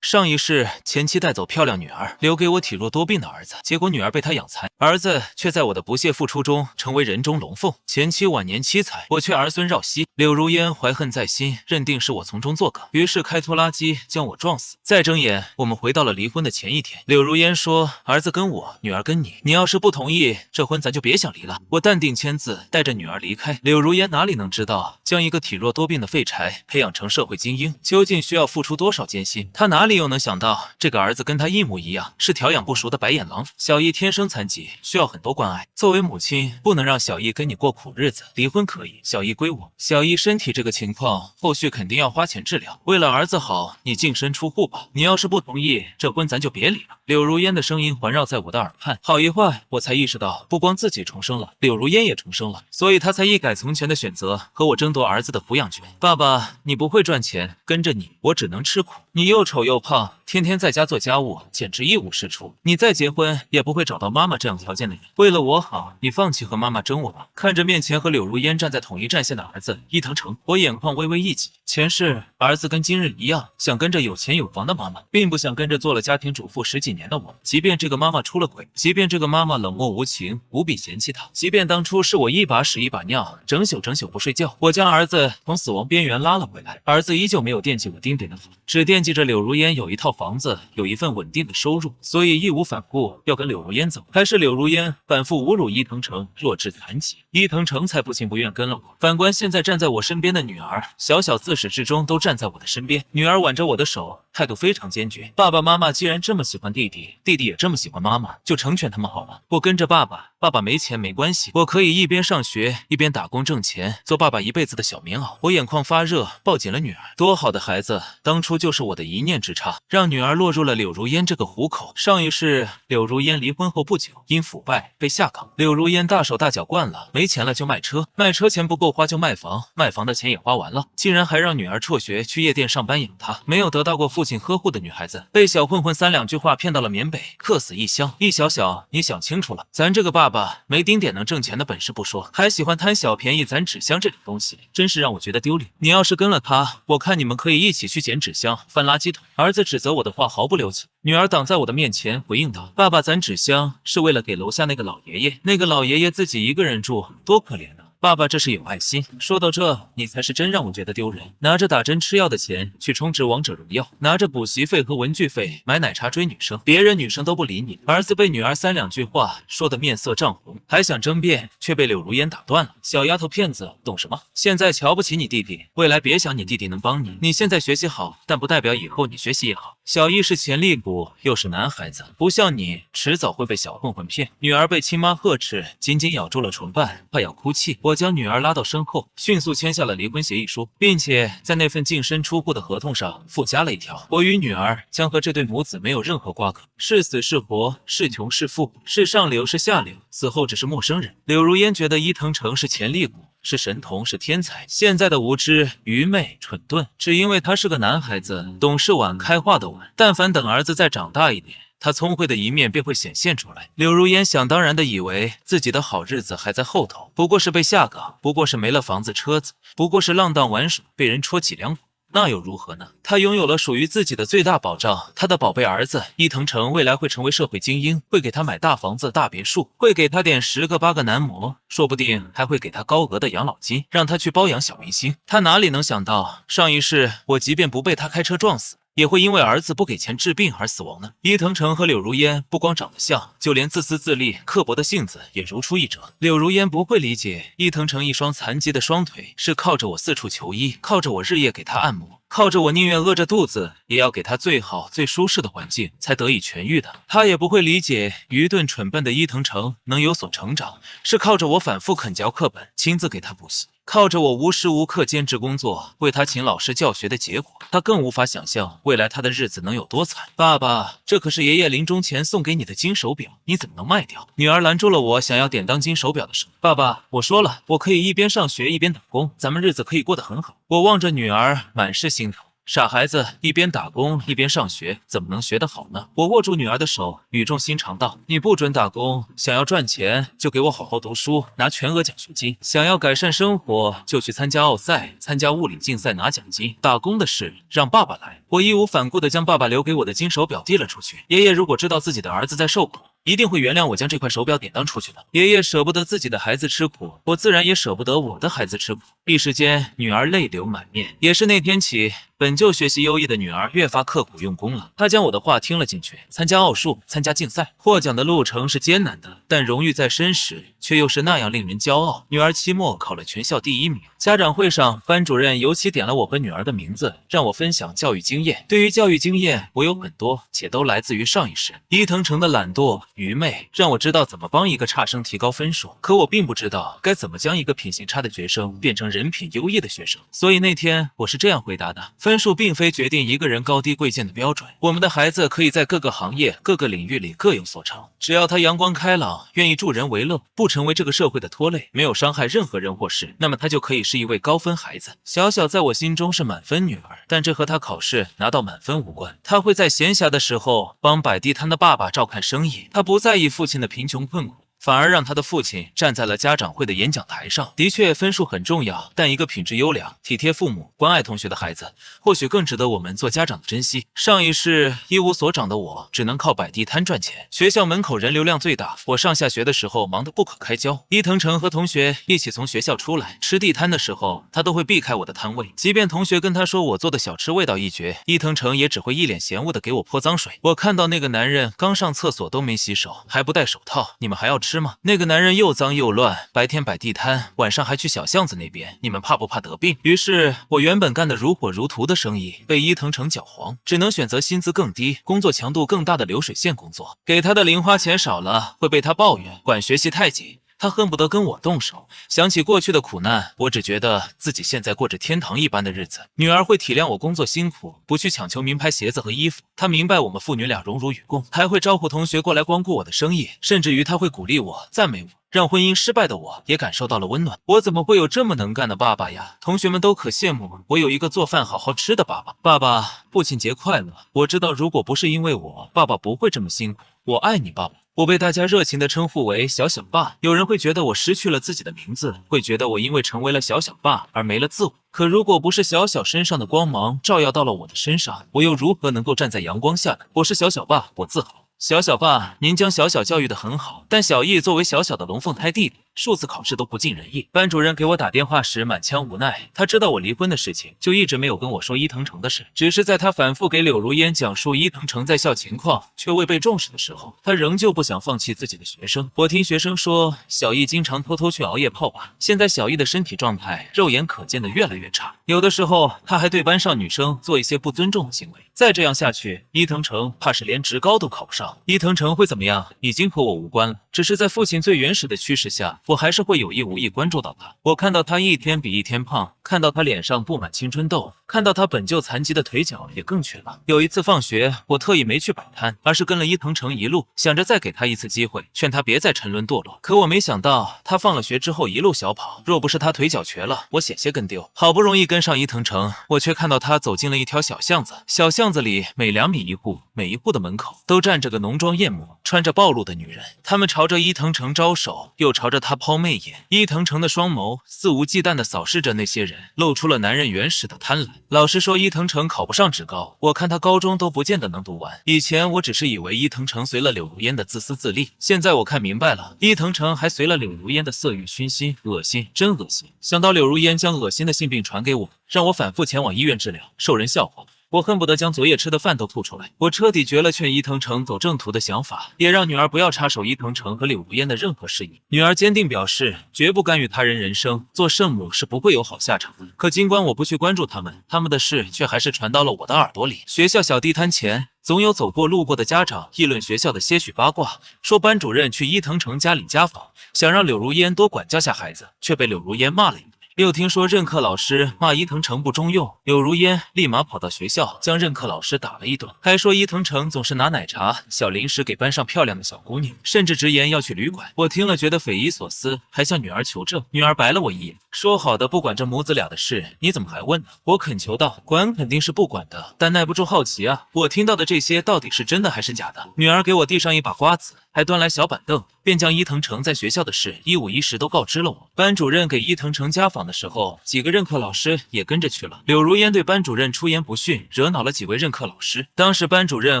上一世前妻带走漂亮女儿，留给我体弱多病的儿子，结果女儿被他养残，儿子却在我的不懈付出中成为人中龙凤。前妻晚年凄惨，我却儿孙绕膝。柳如烟怀恨在心，认定是我从中作梗，于是开拖拉机将我撞死。再睁眼，我们回到了离婚的前一天。柳如烟说：“儿子跟我，女儿跟你，你要是不同意，这婚咱就别想离了。”我淡定签字，带着女儿离开。柳如烟哪里能知道，将一个体弱多病的废柴培养成社会精英，究竟需要付出多少艰辛？他哪里又能想到，这个儿子跟他一模一样，是调养不熟的白眼狼。小易天生残疾，需要很多关爱。作为母亲，不能让小易跟你过苦日子。离婚可以，小易归我。小易身体这个情况，后续肯定要花钱治疗。为了儿子好，你净身出户吧。你要是不同意，这婚咱就别离了。柳如烟的声音环绕在我的耳畔。好一会儿，我才意识到，不光自己重生了，柳如烟也重生了，所以她才一改从前的选择，和我争夺儿子的抚养权。爸爸，你不会赚钱，跟着你，我只能吃苦。你又丑又胖，天天在家做家务，简直一无是处。你再结婚也不会找到妈妈这样条件的人。为了我好，你放弃和妈妈争我吧。看着面前和柳如烟站在统一战线的儿子伊藤诚，我眼眶微微一挤。前世儿子跟今日一样，想跟着有钱有房的妈妈，并不想跟着做了家庭主妇10几年的我。即便这个妈妈出了轨，即便这个妈妈冷漠无情，无比嫌弃他，即便当初是我一把屎一把尿，整宿不睡觉，我将儿子从死亡边缘拉了回来，儿子依旧没有惦记我丁点的好，只惦记着柳如烟有一套房子，有一份稳定的收入，所以义无反顾要跟柳如烟走。还是柳如烟反复侮辱伊藤诚弱智残疾，伊藤诚才不情不愿跟了我。反观现在站在我身边的女儿，小小自始至终都站在我的身边。女儿挽着我的手，态度非常坚决。爸爸妈妈既然这么喜欢弟弟，弟弟也这么喜欢妈妈，就成全他们好了。我跟着爸爸，爸爸没钱没关系，我可以一边上学一边打工挣钱，做爸爸一辈子的小棉袄。我眼眶发热，抱紧了女儿。多好的孩子，当初就是我的一念之差，让女儿落入了柳如烟这个虎口。上一世柳如烟离婚后不久，因腐败被下岗。柳如烟大手大脚惯了，没钱了就卖车，卖车钱不够花就卖房，卖房的钱也花完了，竟然还让女儿辍学去夜店上班养她。没有得到过父亲呵护的女孩子，被小混混3、2句话骗到了缅北，客死异乡。易小小，你想清楚了，咱这个爸爸没丁点能挣钱的本事不说，还喜欢贪小便宜攒纸箱这种东西，真是让我觉得丢脸。你要是跟了他，我看你们可以一起去捡纸箱、翻垃圾桶。儿子指责我的话毫不留情，女儿挡在我的面前回应道：“爸爸攒纸箱是为了给楼下那个老爷爷，那个老爷爷自己一个人住，多可怜啊。爸爸这是有爱心。”说到这，你才是真让我觉得丢人。拿着打针吃药的钱去充值王者荣耀，拿着补习费和文具费买奶茶追女生，别人女生都不理你。儿子被女儿3、2句话说得面色涨红，还想争辩，却被柳如烟打断了。小丫头片子，懂什么？现在瞧不起你弟弟，未来别想你弟弟能帮你。你现在学习好，但不代表以后你学习也好。小易是潜力股，又是男孩子，不像你，迟早会被小混混骗。女儿被亲妈呵斥，紧紧咬住了唇瓣，快要哭泣。我将女儿拉到身后，迅速签下了离婚协议书，并且在那份净身出户的合同上附加了一条：我与女儿将和这对母子没有任何瓜葛，是死是活，是穷是富，是上流是下流，死后只是陌生人。柳如烟觉得伊藤诚是潜力股，是神童，是天才。现在的无知、愚昧、蠢钝，只因为他是个男孩子，懂事晚，开化的晚。但凡等儿子再长大一点，他聪慧的一面便会显现出来。柳如烟想当然的以为自己的好日子还在后头，不过是被下岗，不过是没了房子车子，不过是浪荡玩耍，被人戳脊梁骨。那又如何呢？他拥有了属于自己的最大保障，他的宝贝儿子伊藤诚未来会成为社会精英，会给他买大房子大别墅，会给他点10个8个男模，说不定还会给他高额的养老金，让他去包养小明星。他哪里能想到，上一世我即便不被他开车撞死，也会因为儿子不给钱治病而死亡呢。伊藤诚和柳如烟不光长得像，就连自私自利、刻薄的性子也如出一辙。柳如烟不会理解，伊藤诚一双残疾的双腿是靠着我四处求医，靠着我日夜给他按摩，靠着我宁愿饿着肚子也要给他最好最舒适的环境才得以痊愈的。他也不会理解，愚钝蠢笨的伊藤诚能有所成长，是靠着我反复啃嚼课本，亲自给他补习，靠着我无时无刻兼职工作，为他请老师教学的结果。他更无法想象未来他的日子能有多惨。爸爸，这可是爷爷临终前送给你的金手表，你怎么能卖掉？女儿拦住了我想要典当金手表的手。爸爸，我说了，我可以一边上学一边打工，咱们日子可以过得很好。我望着女儿，满是心疼。傻孩子，一边打工一边上学，怎么能学得好呢？我握住女儿的手，语重心长道：“你不准打工，想要赚钱就给我好好读书，拿全额奖学金；想要改善生活，就去参加奥赛，参加物理竞赛拿奖金。打工的事让爸爸来。”我义无反顾地将爸爸留给我的金手表递了出去。爷爷如果知道自己的儿子在受苦，一定会原谅我将这块手表典当出去的。爷爷舍不得自己的孩子吃苦，我自然也舍不得我的孩子吃苦。一时间，女儿泪流满面。也是那天起，本就学习优异的女儿越发刻苦用功了。她将我的话听了进去，参加奥数，参加竞赛，获奖的路程是艰难的，但荣誉在身时，却又是那样令人骄傲。女儿期末考了全校第1名。家长会上，班主任尤其点了我和女儿的名字，让我分享教育经验。对于教育经验，我有很多，且都来自于上一世。伊藤诚的懒惰、愚昧，让我知道怎么帮一个差生提高分数，可我并不知道该怎么将一个品行差的学生变成人品优异的学生。所以那天我是这样回答的：分数并非决定一个人高低贵贱的标准，我们的孩子可以在各个行业、各个领域里各有所长，只要他阳光开朗，愿意助人为乐，不成为这个社会的拖累，没有伤害任何人或事，那么他就可以是一位高分孩子。小小在我心中是满分女儿，但这和她考试拿到满分无关。她会在闲暇的时候帮摆地摊的爸爸照看生意，她不在意父亲的贫穷困苦，反而让他的父亲站在了家长会的演讲台上。的确，分数很重要，但一个品质优良、体贴父母、关爱同学的孩子，或许更值得我们做家长的珍惜。上一世一无所长的我，只能靠摆地摊赚钱。学校门口人流量最大，我上下学的时候忙得不可开交。伊藤诚和同学一起从学校出来，吃地摊的时候，他都会避开我的摊位。即便同学跟他说我做的小吃味道一绝，伊藤诚也只会一脸嫌恶的给我泼脏水。我看到那个男人刚上厕所都没洗手，还不戴手套，你们还要吃吗？那个男人又脏又乱，白天摆地摊，晚上还去小巷子那边，你们怕不怕得病？于是我原本干得如火如荼的生意被伊藤诚搅黄，只能选择薪资更低、工作强度更大的流水线工作。给他的零花钱少了，会被他抱怨管学习太紧。他恨不得跟我动手。想起过去的苦难，我只觉得自己现在过着天堂一般的日子。女儿会体谅我工作辛苦，不去强求名牌鞋子和衣服。她明白我们父女俩荣辱与共，还会招呼同学过来光顾我的生意，甚至于她会鼓励我、赞美我，让婚姻失败的我也感受到了温暖。我怎么会有这么能干的爸爸呀？同学们都可羡慕我有一个做饭好好吃的爸爸。爸爸，父亲节快乐！我知道，如果不是因为我，爸爸不会这么辛苦。我爱你，爸爸。我被大家热情地称呼为小小爸，有人会觉得我失去了自己的名字，会觉得我因为成为了小小爸而没了自我。可如果不是小小身上的光芒照耀到了我的身上，我又如何能够站在阳光下呢？我是小小爸，我自豪。小小爸，您将小小教育得很好，但小易作为小小的龙凤胎弟弟，数次考试都不尽人意。班主任给我打电话时满腔无奈，他知道我离婚的事情，就一直没有跟我说伊藤诚的事。只是在他反复给柳如烟讲述伊藤诚在校情况却未被重视的时候，他仍旧不想放弃自己的学生。我听学生说，小易经常偷偷去熬夜泡吧。现在小易的身体状态肉眼可见的越来越差，有的时候他还对班上女生做一些不尊重的行为。再这样下去，伊藤诚怕是连职高都考不上。伊藤诚会怎么样，已经和我无关了。只是在父亲最原始的驱使下，我还是会有意无意关注到他。我看到他一天比一天胖，看到他脸上布满青春痘，看到他本就残疾的腿脚也更瘸了。有一次放学，我特意没去摆摊，而是跟了伊藤诚一路，想着再给他一次机会，劝他别再沉沦堕落。可我没想到，他放了学之后一路小跑，若不是他腿脚瘸了，我险些跟丢。好不容易跟上伊藤诚，我却看到他走进了一条小巷子，小巷子里每2米一户，每一户的门口都站着个浓妆艳抹、穿着暴露的女人，她们朝着伊藤诚招手，又朝着他抛媚眼。伊藤诚的双眸肆无忌惮地扫视着那些人，露出了男人原始的贪婪。老实说，伊藤诚考不上职高，我看他高中都不见得能读完。以前我只是以为伊藤诚随了柳如烟的自私自利，现在我看明白了，伊藤诚还随了柳如烟的色欲熏心，恶心，真恶心。想到柳如烟将恶心的性病传给我，让我反复前往医院治疗，受人笑话，我恨不得将昨夜吃的饭都吐出来。我彻底绝了劝伊藤诚走正途的想法，也让女儿不要插手伊藤诚和柳如烟的任何事宜。女儿坚定表示，绝不干预他人人生，做圣母是不会有好下场的。可尽管我不去关注他们的事却还是传到了我的耳朵里。学校小地摊前，总有走过路过的家长议论学校的些许八卦，说班主任去伊藤诚家里家访，想让柳如烟多管教下孩子，却被柳如烟骂了一顿。又听说任课老师骂伊藤诚不中用，柳如烟立马跑到学校将任课老师打了一顿，还说伊藤诚总是拿奶茶、小零食给班上漂亮的小姑娘，甚至直言要去旅馆。我听了觉得匪夷所思，还向女儿求证。女儿白了我一眼，说好的不管这母子俩的事，你怎么还问呢？我恳求道，管肯定是不管的，但耐不住好奇啊，我听到的这些到底是真的还是假的？女儿给我递上一把瓜子，还端来小板凳，便将伊藤诚在学校的事一五一十都告知了我。班主任给伊藤诚家访的时候，几个任课老师也跟着去了。柳如烟对班主任出言不逊，惹恼了几位任课老师。当时班主任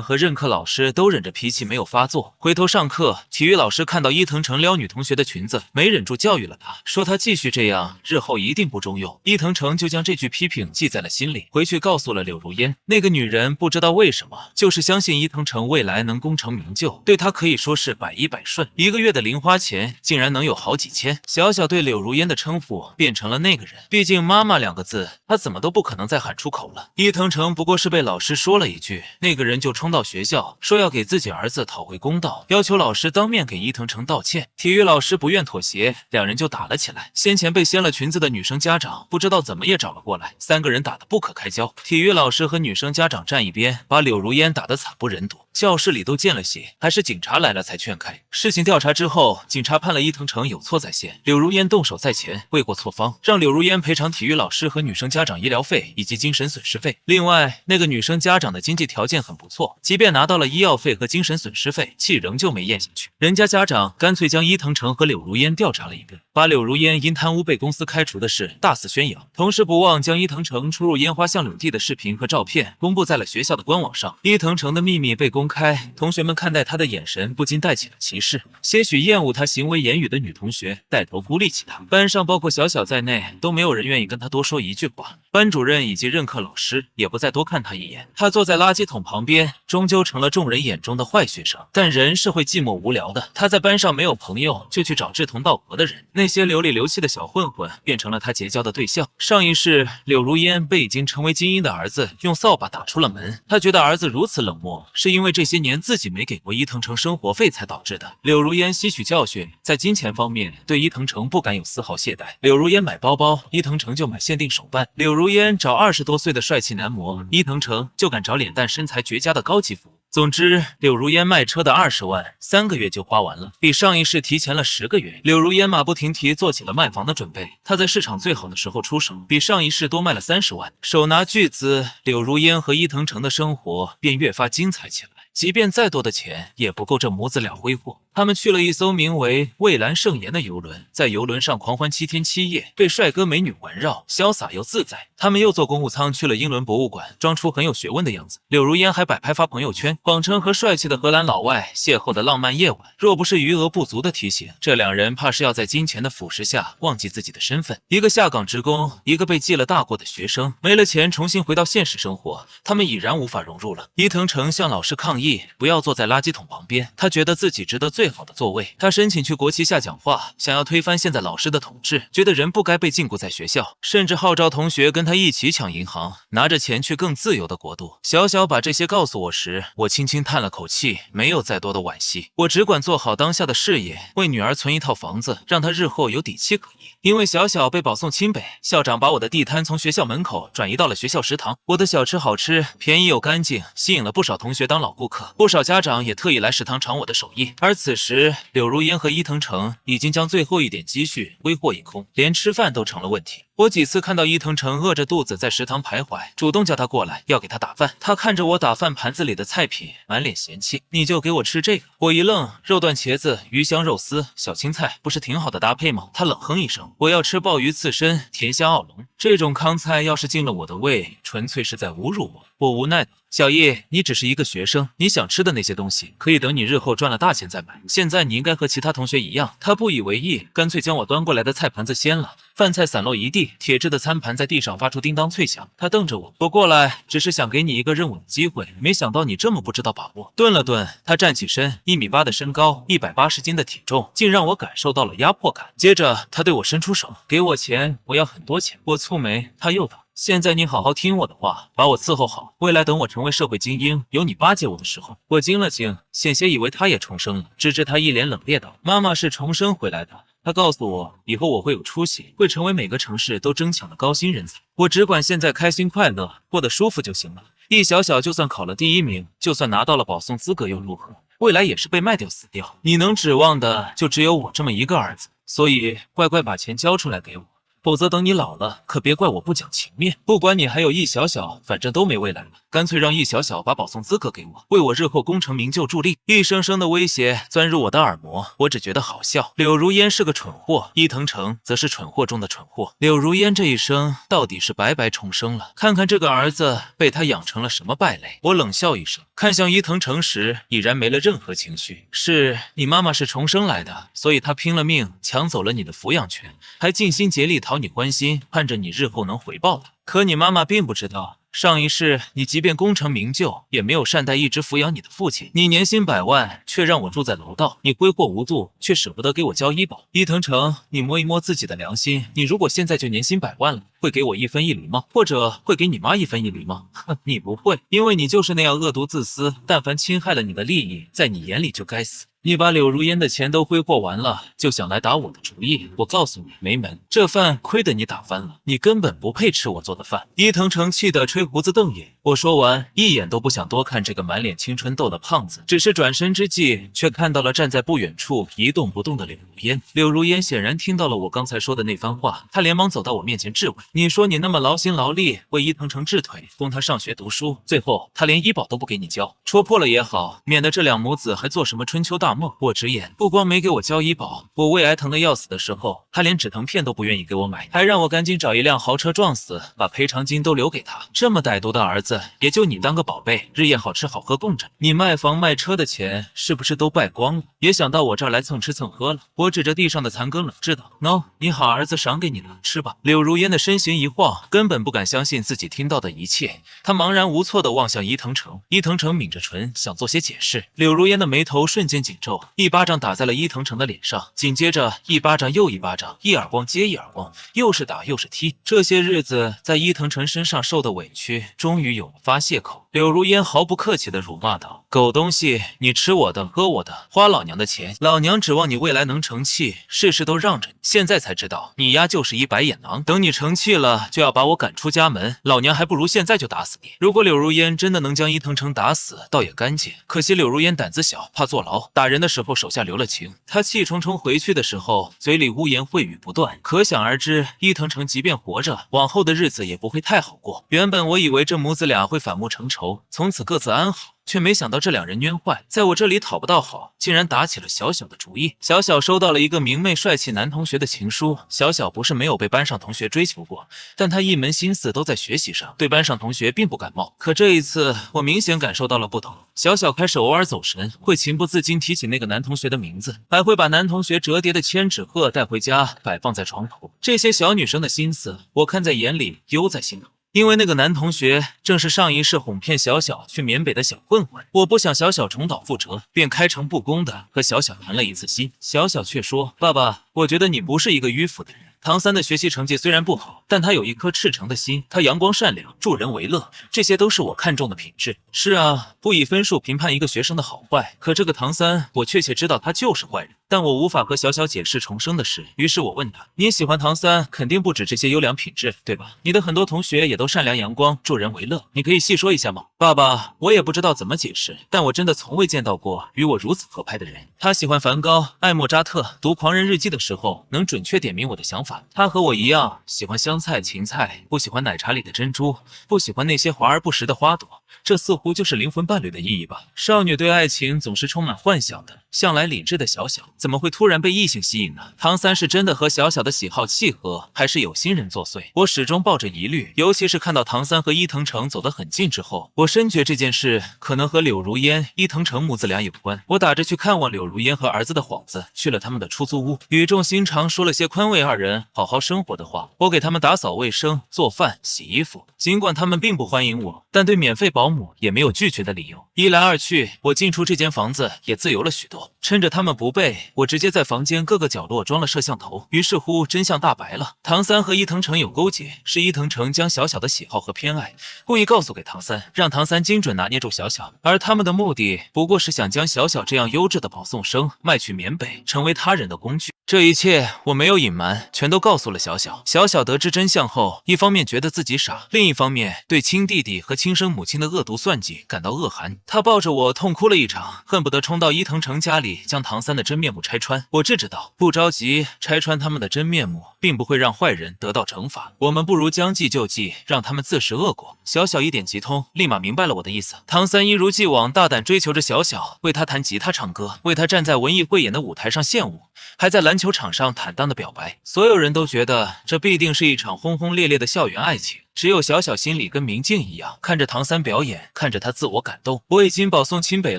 和任课老师都忍着脾气没有发作。回头上课，体育老师看到伊藤诚撩女同学的裙子，没忍住教育了他，说他继续这样，日后一定不中用。伊藤诚就将这句批评记在了心里，回去告诉了柳如烟。那个女人不知道为什么，就是相信伊藤诚未来能功成名就，对他可以说是百依百顺。一个月的零花钱竟然能有好几千，小小对柳如烟的称呼变成了那个人。毕竟妈妈两个字，他怎么都不可能再喊出口了。伊藤诚不过是被老师说了一句，那个人就冲到学校，说要给自己儿子讨回公道，要求老师当面给伊藤诚道歉。体育老师不愿妥协，两人就打了起来。先前被掀了裙子的女生家长不知道怎么也找了过来，三个人打得不可开交。体育老师和女生家长站一边，把柳如烟打得惨不忍睹，教室里都见了血，还是警察来了才劝开。事情调查之后，警察判了伊藤诚有错在先，柳如烟动手在前，为过错方，让柳如烟赔偿体育老师和女生家长医疗费以及精神损失费。另外，那个女生家长的经济条件很不错，即便拿到了医药费和精神损失费，气仍旧没咽下去。人家家长干脆将伊藤诚和柳如烟调查了一遍，把柳如烟因贪污被公司开除的事大肆宣扬，同时不忘将伊藤诚出入烟花巷柳地的视频和照片公布在了学校的官网上。伊藤诚的秘密被公开，同学们看待他的眼神不禁带起了歧视，些许厌恶他行为言语的女同学带头孤立起他，班上包括小小在内都没有人愿意跟他多说一句话。班主任以及任课老师也不再多看他一眼，他坐在垃圾桶旁边，终究成了众人眼中的坏学生。但人是会寂寞无聊的，他在班上没有朋友，就去找志同道合的人，那些流里流气的小混混变成了他结交的对象。上一世，柳如烟被已经成为精英的儿子用扫把打出了门，他觉得儿子如此冷漠，是因为这些年自己没给过伊藤诚生活费才导致的。柳如烟吸取教训，在金钱方面对伊藤诚不敢有丝毫懈怠。柳如烟买包包，伊藤诚就买限定手办；柳如烟找20多岁的帅气男模，伊藤诚就敢找脸蛋身材绝佳的高级服务。总之，柳如烟卖车的20万，3个月就花完了，比上一世提前了10个月。柳如烟马不停蹄做起了卖房的准备，她在市场最好的时候出手，比上一世多卖了30万。手拿巨资，柳如烟和伊藤诚的生活便越发精彩起来。即便再多的钱，也不够这母子俩挥霍。他们去了一艘名为蔚蓝圣颜的游轮，在游轮上狂欢7天7夜，被帅哥美女环绕，潇洒又自在。他们又坐公务舱去了英伦博物馆，装出很有学问的样子。柳如烟还摆拍发朋友圈，谎称和帅气的荷兰老外邂逅的浪漫夜晚。若不是余额不足的提醒，这两人怕是要在金钱的腐蚀下忘记自己的身份。一个下岗职工，一个被记了大过的学生，没了钱重新回到现实生活，他们已然无法融入了。伊藤诚向老师抗议，不要坐在垃圾桶旁边，他觉得自己值得最好的座位。他申请去国旗下讲话，想要推翻现在老师的统治，觉得人不该被禁锢在学校，甚至号召同学跟他一起抢银行，拿着钱去更自由的国度。小小把这些告诉我时，我轻轻叹了口气，没有再多的惋惜。我只管做好当下的事业，为女儿存一套房子，让她日后有底气可言。因为小小被保送清北，校长把我的地摊从学校门口转移到了学校食堂。我的小吃好吃，便宜又干净，吸引了不少同学当老顾客，不少家长也特意来食堂尝我的手艺。而此时，柳如烟和伊藤诚已经将最后一点积蓄挥霍一空，连吃饭都成了问题。我几次看到伊藤诚饿着肚子在食堂徘徊，主动叫他过来，要给他打饭。他看着我打饭盘子里的菜品，满脸嫌弃：“你就给我吃这个。”我一愣，肉段茄子、鱼香肉丝、小青菜，不是挺好的搭配吗？他冷哼一声：“我要吃鲍鱼刺身、甜虾澳龙，这种康菜要是进了我的胃，纯粹是在侮辱我。”我无奈的：“小叶，你只是一个学生，你想吃的那些东西，可以等你日后赚了大钱再买。现在你应该和其他同学一样。”他不以为意，干脆将我端过来的菜盘子掀了，饭菜散落一地，铁质的餐盘在地上发出叮当脆响。他瞪着我：“我过来只是想给你一个认我的机会，没想到你这么不知道把握。”顿了顿，他站起身，1.8米的身高，180斤的体重，竟让我感受到了压迫感。接着他对我伸出手：“给我钱，我要很多钱。”我蹙眉，他又道：“现在你好好听我的话，把我伺候好，未来等我成为社会精英，有你巴结我的时候。”我惊了惊，险些以为他也重生了，直至他一脸冷冽道：“妈妈是重生回来的。”他告诉我，以后我会有出息，会成为每个城市都争抢的高薪人才。我只管现在开心快乐，过得舒服就行了。易小小就算考了第1名，就算拿到了保送资格又如何？未来也是被卖掉死掉。你能指望的就只有我这么一个儿子，所以乖乖把钱交出来给我。否则等你老了，可别怪我不讲情面。不管你还有易小小，反正都没未来了，干脆让易小小把保送资格给我，为我日后功成名就助力。一声声的威胁钻入我的耳膜，我只觉得好笑。柳如烟是个蠢货，伊藤诚则是蠢货中的蠢货。柳如烟这一生到底是白白重生了，看看这个儿子被他养成了什么败类。我冷笑一声，看向伊藤诚时已然没了任何情绪。是你妈妈是重生来的，所以她拼了命抢走了你的抚养权，还尽心竭力讨你欢心，盼着你日后能回报她。可你妈妈并不知道，上一世你即便功成名就，也没有善待一直抚养你的父亲。你年薪100万，却让我住在楼道；你挥霍无度，却舍不得给我交医保。伊藤诚，你摸一摸自己的良心，你如果现在就年薪100万了，会给我1分1厘吗？或者会给你妈1分1厘吗？哼，你不会，因为你就是那样恶毒自私，但凡侵害了你的利益，在你眼里就该死。你把柳如烟的钱都挥霍完了，就想来打我的主意，我告诉你没门，这饭亏得你打翻了，你根本不配吃我做的饭。伊藤诚气得吹胡子瞪眼，我说完一眼都不想多看这个满脸青春痘的胖子，只是转身之际却看到了站在不远处一动不动的柳如烟。柳如烟显然听到了我刚才说的那番话，她连忙走到我面前质问，你说你那么劳心劳力为伊藤诚治腿，供他上学读书，最后他连医保都不给你交，戳破了也好，免得这两母子还做什么春秋大梦。我直言，不光没给我交医保，我胃癌疼的要死的时候，他连止疼片都不愿意给我买，还让我赶紧找一辆豪车撞死，把赔偿金都留给他。这么歹毒的儿子，也就你当个宝贝，日夜好吃好喝供着。你卖房卖车的钱是不是都败光了？也想到我这儿来蹭吃蹭喝了？我指着地上的残羹冷炙道：“喏，你好儿子赏给你了，吃吧。”柳如烟的身形一晃，根本不敢相信自己听到的一切，他茫然无措地望向伊藤诚。伊藤诚抿着唇，想做些解释。柳如烟的眉头瞬间紧皱，一巴掌打在了伊藤诚的脸上，紧接着一巴掌又一巴掌，一耳光接一耳光，又是打又是踢。这些日子在伊藤诚身上受的委屈，终于有了发泄口。柳如烟毫不客气地辱骂道：“狗东西，你吃我的，喝我的，花老娘的钱，老娘指望你未来能成器，事事都让着你。现在才知道，你丫就是一白眼狼。等你成器了，就要把我赶出家门，老娘还不如现在就打死你。”如果柳如烟真的能将伊藤诚打死，倒也干净。可惜柳如烟胆子小，怕坐牢，打人的时候手下留了情。他气冲冲回去的时候，嘴里污言秽语不断，可想而知，伊藤诚即便活着，往后的日子也不会太好过。原本我以为这母子俩会反目成仇，从此各自安好，却没想到这两人冤坏，在我这里讨不到好，竟然打起了小小的主意。小小收到了一个明媚帅气男同学的情书，小小不是没有被班上同学追求过，但他一门心思都在学习上，对班上同学并不感冒。可这一次，我明显感受到了不同。小小开始偶尔走神，会情不自禁提起那个男同学的名字，还会把男同学折叠的千纸鹤带回家摆放在床头。这些小女生的心思，我看在眼里，忧在心头。因为那个男同学正是上一世哄骗小小去缅北的小混混，我不想小小重蹈覆辙，便开诚布公的和小小谈了一次心。小小却说：“爸爸，我觉得你不是一个迂腐的人。唐三的学习成绩虽然不好，但他有一颗赤诚的心，他阳光善良，助人为乐，这些都是我看重的品质。是啊，不以分数评判一个学生的好坏，可这个唐三，我确切知道他就是坏人。但我无法和小小解释重生的事，于是我问他：你喜欢唐三，肯定不止这些优良品质，对吧？你的很多同学也都善良阳光，助人为乐，你可以细说一下吗？爸爸，我也不知道怎么解释，但我真的从未见到过与我如此合拍的人。他喜欢梵高，爱莫扎特，读狂人日记的时候能准确点明我的想法。他和我一样，喜欢香菜、芹菜，不喜欢奶茶里的珍珠，不喜欢那些华而不实的花朵。这似乎就是灵魂伴侣的意义吧。少女对爱情总是充满幻想的，向来理智的小小怎么会突然被异性吸引呢？唐三是真的和小小的喜好契合，还是有心人作祟？我始终抱着疑虑，尤其是看到唐三和伊藤诚走得很近之后，我深觉这件事可能和柳如烟、伊藤诚母子俩有关。我打着去看望柳如烟和儿子的幌子，去了他们的出租屋，语重心长说了些宽慰二人好好生活的话。我给他们打扫卫生、做饭、洗衣服，尽管他们并不欢迎我，但对免费保姆也没有拒绝的理由。一来二去，我进出这间房子也自由了许多。趁着他们不备，我直接在房间各个角落装了摄像头，于是乎真相大白了。唐三和伊藤诚有勾结，是伊藤诚将小小的喜好和偏爱故意告诉给唐三，让唐三精准拿捏住小小，而他们的目的不过是想将小小这样优质的保送生卖去缅北，成为他人的工具。这一切我没有隐瞒，全都告诉了小小。小小得知真相后，一方面觉得自己傻，另一方面对亲弟弟和亲生母亲的恶毒算计感到恶寒。他抱着我痛哭了一场，恨不得冲到伊藤诚家里将唐三的真面目拆穿。我制止道，不着急，拆穿他们的真面目并不会让坏人得到惩罚，我们不如将计就计，让他们自食恶果。小小一点即通，立马明白了我的意思。唐三一如既往大胆追求着小小，为他弹吉他唱歌，为他站在文艺汇演的舞台上献舞，还在篮球场上坦荡的表白。所有人都觉得这必定是一场轰轰烈烈的校园爱情，只有小小心里跟明镜一样，看着唐三表演，看着他自我感动。我已经保送清北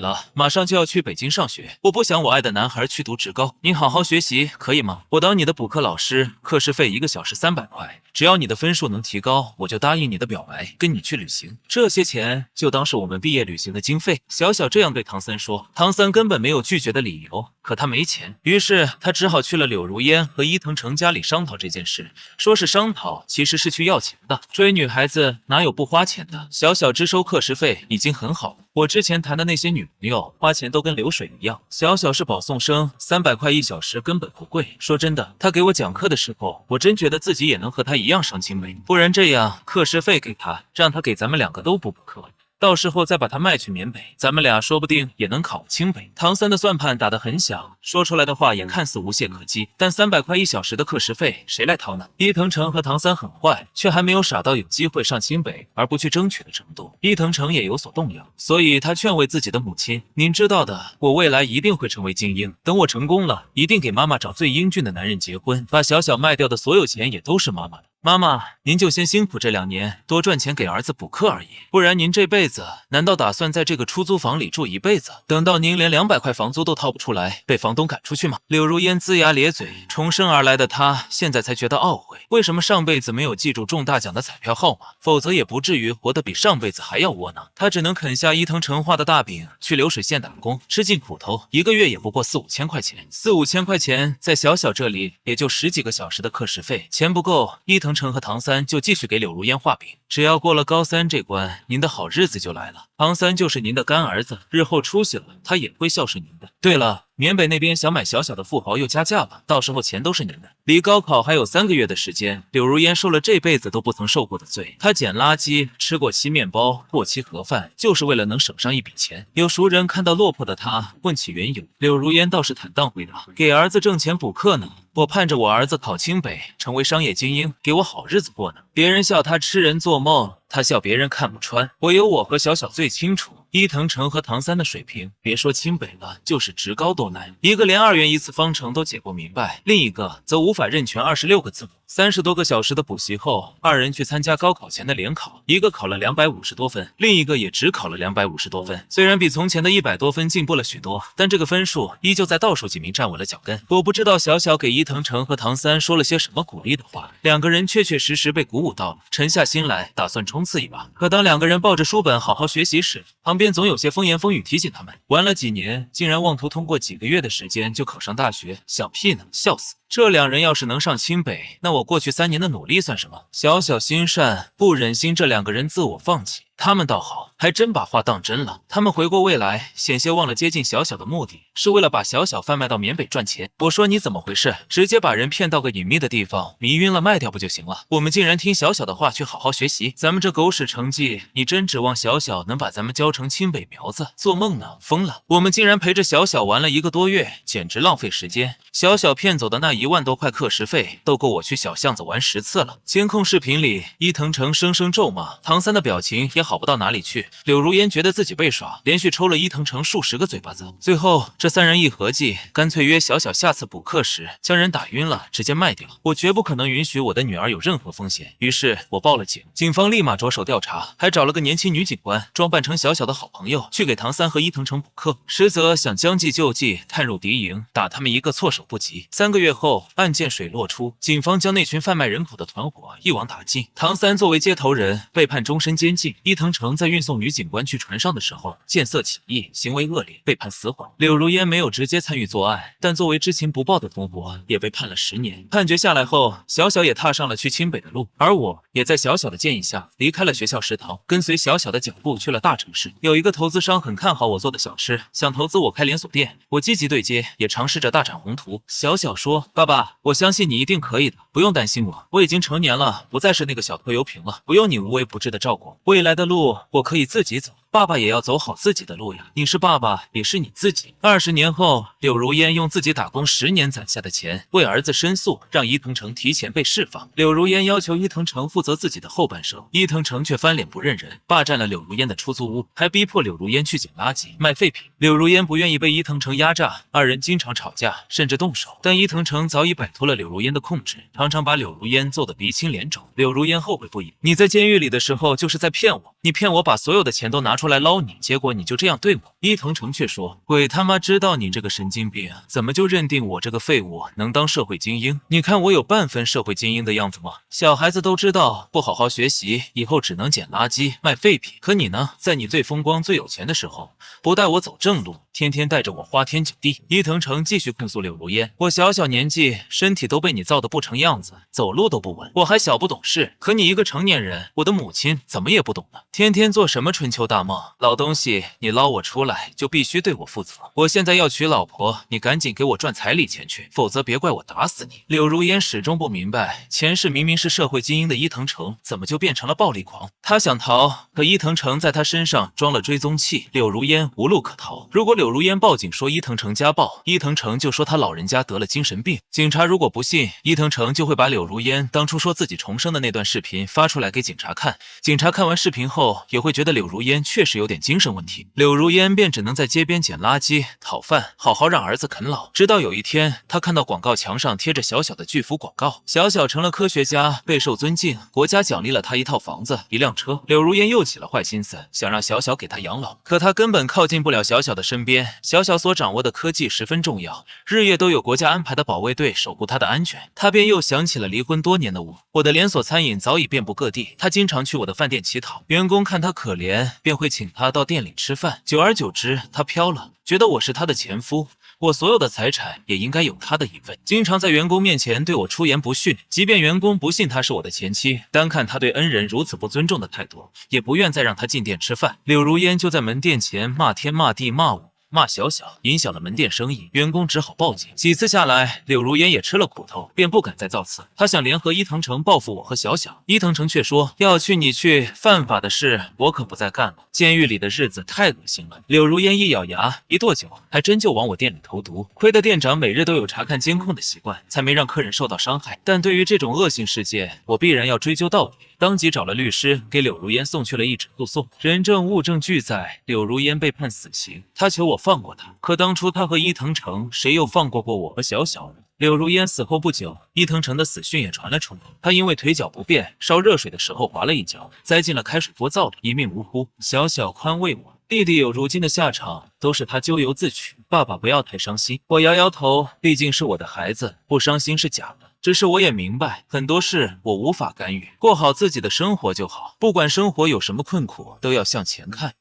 了，马上就要去北京上学，我不想我爱的男孩去读职高，你好好学习可以吗？我当你的补课老师，课时费1个小时300块，只要你的分数能提高，我就答应你的表白，跟你去旅行，这些钱就当是我们毕业旅行的经费。小小这样对唐三说，唐三根本没有拒绝的理由，可他没钱，于是他只好去了柳如烟和伊藤诚家里商讨这件事，说是商讨，其实是去要钱的。追女孩子哪有不花钱的？小小只收课时费已经很好了。我之前谈的那些女朋友花钱都跟流水一样，小小是保送生，300块1小时根本不贵。说真的，他给我讲课的时候，我真觉得自己也能和他一样上清北。不然这样，课时费给他，让他给咱们2个都补课，到时候再把他卖去缅北，咱们俩说不定也能考清北。唐三的算盘打得很响，说出来的话也看似无懈可击，但300块1小时的课时费谁来掏呢？伊藤诚和唐三很坏，却还没有傻到有机会上清北而不去争取的程度。伊藤诚也有所动摇，所以他劝慰自己的母亲，您知道的，我未来一定会成为精英，等我成功了，一定给妈妈找最英俊的男人结婚，把小小卖掉的所有钱也都是妈妈的。妈妈，您就先辛苦这2年，多赚钱给儿子补课而已。不然您这辈子难道打算在这个出租房里住一辈子，等到您连200块房租都掏不出来，被房东赶出去吗？柳如烟龇牙咧嘴，重生而来的她现在才觉得懊悔，为什么上辈子没有记住中大奖的彩票号码，否则也不至于活得比上辈子还要窝囊。她只能啃下伊藤诚画的大饼，去流水线打工，吃尽苦头，1个月也不过4、5千块钱，4、5千块钱在小小这里也就10几个小时的课时费，钱不够，伊藤诚和唐三就继续给柳如烟画饼。只要过了高3这关，您的好日子就来了。唐三就是您的干儿子，日后出息了，他也会孝顺您的。对了，缅北那边想买小小的富豪又加价了，到时候钱都是您的。离高考还有3个月的时间，柳如烟受了这辈子都不曾受过的罪。她捡垃圾，吃过期面包，过期盒饭，就是为了能省上一笔钱。有熟人看到落魄的她，问起缘由，柳如烟倒是坦荡回答：给儿子挣钱补课呢。我盼着我儿子考清北，成为商业精英，给我好日子过呢。别人笑他痴人做梦，他笑别人看不穿。唯有我和小小最清楚，伊藤诚和唐三的水平，别说清北了，就是职高都难。一个连2元一次方程都解不明白，另一个则无法认全26个字母。30多个小时的补习后，2人去参加高考前的联考，一个考了250多分，另一个也只考了250多分。虽然比从前的100多分进步了许多，但这个分数依旧在倒数几名站稳了脚跟。我不知道小小给伊藤诚和唐三说了些什么鼓励的话，2个人确确实实被鼓舞到了，沉下心来打算冲刺一把。可当2个人抱着书本好好学习时，旁边总有些风言风语提醒他们，玩了几年，竟然妄图通过几个月的时间就考上大学，想屁呢，笑死！这2人要是能上清北，那我过去3年的努力算什么？小小心善，不忍心这2个人自我放弃。他们倒好，还真把话当真了。他们回过未来，险些忘了接近小小的目的，是为了把小小贩卖到缅北赚钱。我说你怎么回事？直接把人骗到个隐秘的地方，迷晕了卖掉不就行了？我们竟然听小小的话去好好学习，咱们这狗屎成绩，你真指望小小能把咱们教成清北苗子？做梦呢，疯了！我们竟然陪着小小玩了1个多月，简直浪费时间。小小骗走的那1万多块课时费，都够我去小巷子玩10次了。监控视频里，伊藤诚声声咒骂，唐三的表情也好不到哪里去。柳如烟觉得自己被耍，连续抽了伊藤诚数10个嘴巴子。最后这3人一合计，干脆约小小下次补课时将人打晕了，直接卖掉。我绝不可能允许我的女儿有任何风险，于是我报了警。警方立马着手调查，还找了个年轻女警官，装扮成小小的好朋友，去给唐三和伊藤诚补课，实则想将计就计，探入敌营，打他们一个措手不及。3个月后，案件水落出，警方将那群贩卖人口的团伙一网打尽。唐三作为接头人，被判终身监禁。伊藤诚在运送女警官去船上的时候，见色起意，行为恶劣，被判死缓。柳如烟没有直接参与作案，但作为知情不报的同伙，也被判了10年。判决下来后，小小也踏上了去清北的路，而我也在小小的建议下离开了学校食堂，跟随小小的脚步去了大城市。有一个投资商很看好我做的小吃，想投资我开连锁店，我积极对接，也尝试着大展宏图。小小说：“爸爸，我相信你一定可以的，不用担心我，我已经成年了，不再是那个小拖油瓶了，不用你无微不至的照顾，未来的路我可以自己走。”爸爸也要走好自己的路呀，你是爸爸，也是你自己。20年后，柳如烟用自己打工10年攒下的钱为儿子申诉，让伊藤诚提前被释放。柳如烟要求伊藤诚负责自己的后半生，伊藤诚却翻脸不认人，霸占了柳如烟的出租屋，还逼迫柳如烟去捡垃圾、卖废品。柳如烟不愿意被伊藤诚压榨，二人经常吵架，甚至动手。但伊藤诚早已摆脱了柳如烟的控制，常常把柳如烟揍得鼻青脸肿。柳如烟后悔不已，你在监狱里的时候就是在骗我，你骗我把所有的钱都拿出来捞你，结果你就这样对我。伊藤诚却说，鬼他妈知道你这个神经病，怎么就认定我这个废物能当社会精英？你看我有半分社会精英的样子吗？小孩子都知道不好好学习，以后只能捡垃圾卖废品，可你呢，在你最风光最有钱的时候，不带我走正路，天天带着我花天酒地。伊藤诚继续控诉柳如烟，我小年纪身体都被你造得不成样子，走路都不稳，我还小不懂事，可你一个成年人，我的母亲怎么也不懂呢？天天做什么春秋大梦？老东西，你捞我出来就必须对我负责。我现在要娶老婆，你赶紧给我赚彩礼钱去，否则别怪我打死你。柳如烟始终不明白，前世明明是社会精英的伊藤诚，怎么就变成了暴力狂？他想逃，可伊藤诚在他身上装了追踪器，柳如烟无路可逃。如果柳如烟报警说伊藤诚家暴，伊藤诚就说他老人家得了精神病。警察如果不信，伊藤诚就会把柳如烟当初说自己重生的那段视频发出来给警察看。警察看完视频后，也会觉得柳如烟确实有点精神问题。柳如烟便只能在街边捡垃圾、讨饭，好好让儿子啃老。直到有一天，他看到广告墙上贴着小小的巨幅广告，小小成了科学家，备受尊敬，国家奖励了他一套房子、一辆车。柳如烟又起了坏心思，想让小小给他养老，可他根本靠近不了小小的身边。小小所掌握的科技十分重要，日夜都有国家安排的保卫队守护他的安全。他便又想起了离婚多年的我。我的连锁餐饮早已遍布各地，他经常去我的饭店乞讨，员工看他可怜，便会请他到店里吃饭。久而久之，他飘了，觉得我是他的前夫，我所有的财产也应该有他的一份，经常在员工面前对我出言不逊，即便员工不信他是我的前妻，单看他对恩人如此不尊重的态度，也不愿再让他进店吃饭。柳如烟就在门店前骂天骂地骂我。骂小小，影响了门店生意，员工只好报警。几次下来，柳如烟也吃了苦头，便不敢再造次。他想联合伊藤诚报复我和小小，伊藤诚却说要去你去，犯法的事我可不再干了。监狱里的日子太恶心了。柳如烟一咬牙，一跺脚，还真就往我店里投毒。亏得店长每日都有查看监控的习惯，才没让客人受到伤害。但对于这种恶性事件，我必然要追究到底。当即找了律师，给柳如烟送去了一纸诉讼，人证物证俱在，柳如烟被判死刑。他求我放过他，可当初他和伊藤诚，谁又放过过我和小小呢？柳如烟死后不久，伊藤诚的死讯也传了出来。他因为腿脚不便，烧热水的时候滑了一跤，栽进了开水锅灶里，一命呜呼。小小宽慰我，弟弟有如今的下场，都是他咎由自取。爸爸不要太伤心。我摇摇头，毕竟是我的孩子，不伤心是假的。只是我也明白，很多事我无法干预，过好自己的生活就好。不管生活有什么困苦，都要向前看。